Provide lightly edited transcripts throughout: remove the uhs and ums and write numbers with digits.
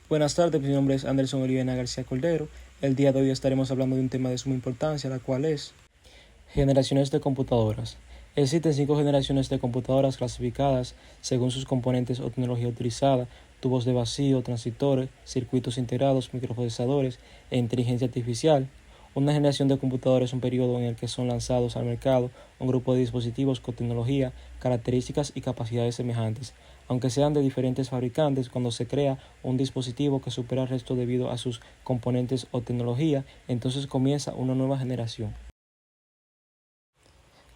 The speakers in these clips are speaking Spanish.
Buenas tardes, mi nombre es Anderson Olivena García Cordero. El día de hoy estaremos hablando de un tema de suma importancia, la cual es generaciones de computadoras. Existen 5 generaciones de computadoras clasificadas según sus componentes o tecnología utilizada: tubos de vacío, transistores, circuitos integrados, microprocesadores e inteligencia artificial. Una generación de computadores es un periodo en el que son lanzados al mercado un grupo de dispositivos con tecnología, características y capacidades semejantes, aunque sean de diferentes fabricantes. Cuando se crea un dispositivo que supera al resto debido a sus componentes o tecnología, entonces comienza una nueva generación.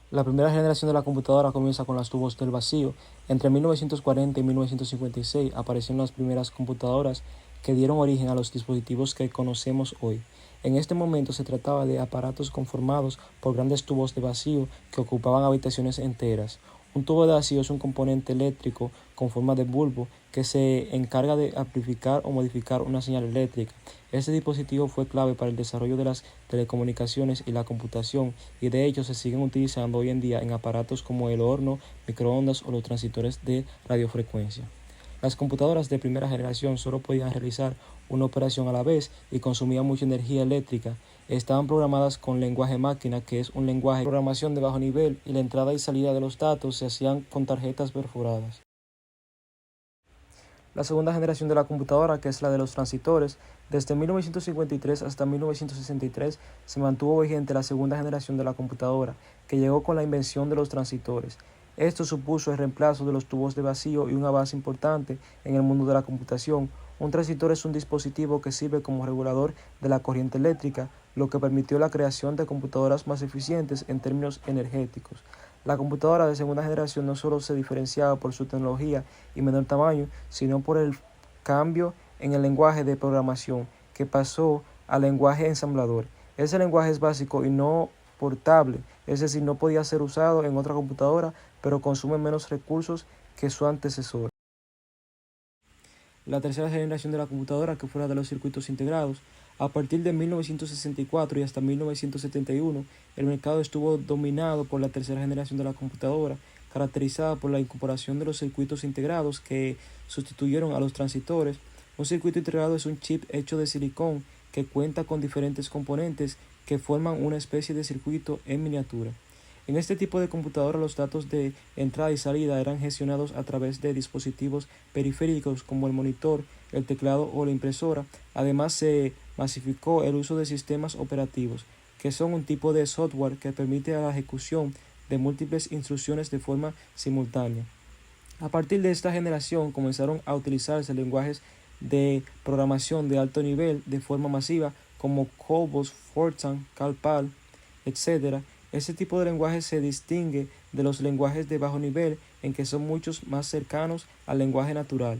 La primera generación de la computadora comienza con los tubos del vacío. Entre 1940 y 1956 aparecieron las primeras computadoras que dieron origen a los dispositivos que conocemos hoy. En este momento se trataba de aparatos conformados por grandes tubos de vacío que ocupaban habitaciones enteras. Un tubo de vacío es un componente eléctrico con forma de bulbo que se encarga de amplificar o modificar una señal eléctrica. Este dispositivo fue clave para el desarrollo de las telecomunicaciones y la computación, y de hecho se siguen utilizando hoy en día en aparatos como el horno, microondas o los transistores de radiofrecuencia. Las computadoras de primera generación solo podían realizar una operación a la vez y consumían mucha energía eléctrica. Estaban programadas con lenguaje máquina, que es un lenguaje de programación de bajo nivel, y la entrada y salida de los datos se hacían con tarjetas perforadas. La segunda generación de la computadora, que es la de los transistores, desde 1953 hasta 1963 se mantuvo vigente la segunda generación de la computadora, que llegó con la invención de los transistores. Esto supuso el reemplazo de los tubos de vacío y un avance importante en el mundo de la computación. Un transistor es un dispositivo que sirve como regulador de la corriente eléctrica, lo que permitió la creación de computadoras más eficientes en términos energéticos. La computadora de segunda generación no solo se diferenciaba por su tecnología y menor tamaño, sino por el cambio en el lenguaje de programación, que pasó al lenguaje ensamblador. Ese lenguaje es básico y no portable, es decir, no podía ser usado en otra computadora, pero consume menos recursos que su antecesor. La tercera generación de la computadora, que fue la de los circuitos integrados. A partir de 1964 y hasta 1971, el mercado estuvo dominado por la tercera generación de la computadora, caracterizada por la incorporación de los circuitos integrados que sustituyeron a los transistores. Un circuito integrado es un chip hecho de silicón que cuenta con diferentes componentes que forman una especie de circuito en miniatura. En este tipo de computadora, los datos de entrada y salida eran gestionados a través de dispositivos periféricos como el monitor, el teclado o la impresora. Además, se masificó el uso de sistemas operativos, que son un tipo de software que permite la ejecución de múltiples instrucciones de forma simultánea. A partir de esta generación comenzaron a utilizarse lenguajes de programación de alto nivel de forma masiva como COBOL, Fortran, CalPAL, etc. Este tipo de lenguaje se distingue de los lenguajes de bajo nivel en que son muchos más cercanos al lenguaje natural.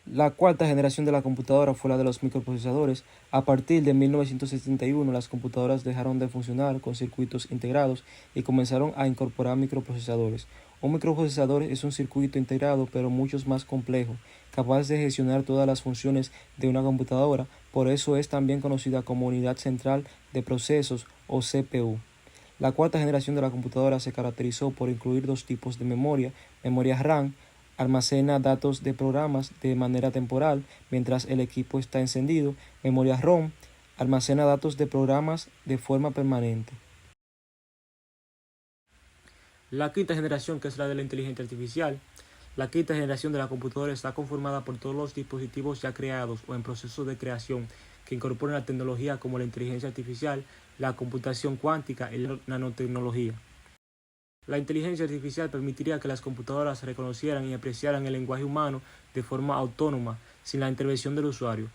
La cuarta generación de la computadora fue la de los microprocesadores. A partir de 1971, las computadoras dejaron de funcionar con circuitos integrados y comenzaron a incorporar microprocesadores. Un microprocesador es un circuito integrado, pero mucho más complejo, capaz de gestionar todas las funciones de una computadora. Por eso es también conocida como unidad central de procesos o CPU. La cuarta generación de la computadora se caracterizó por incluir 2 tipos de memoria: memoria RAM, almacena datos de programas de manera temporal mientras el equipo está encendido; memoria ROM, almacena datos de programas de forma permanente. La quinta generación, que es la de la inteligencia artificial. La quinta generación de la computadora está conformada por todos los dispositivos ya creados o en proceso de creación que incorporan la tecnología como la inteligencia artificial, la computación cuántica y la nanotecnología. La inteligencia artificial permitiría que las computadoras reconocieran y apreciaran el lenguaje humano de forma autónoma, sin la intervención del usuario.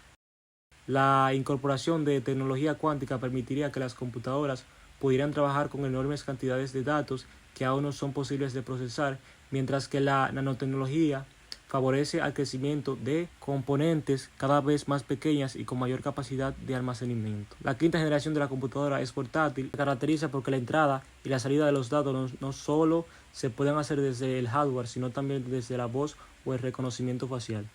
La incorporación de tecnología cuántica permitiría que las computadoras pudieran trabajar con enormes cantidades de datos que aún no son posibles de procesar, mientras que la nanotecnología favorece el crecimiento de componentes cada vez más pequeñas y con mayor capacidad de almacenamiento. La quinta generación de la computadora es portátil. Se caracteriza porque la entrada y la salida de los datos no solo se pueden hacer desde el hardware, sino también desde la voz o el reconocimiento facial.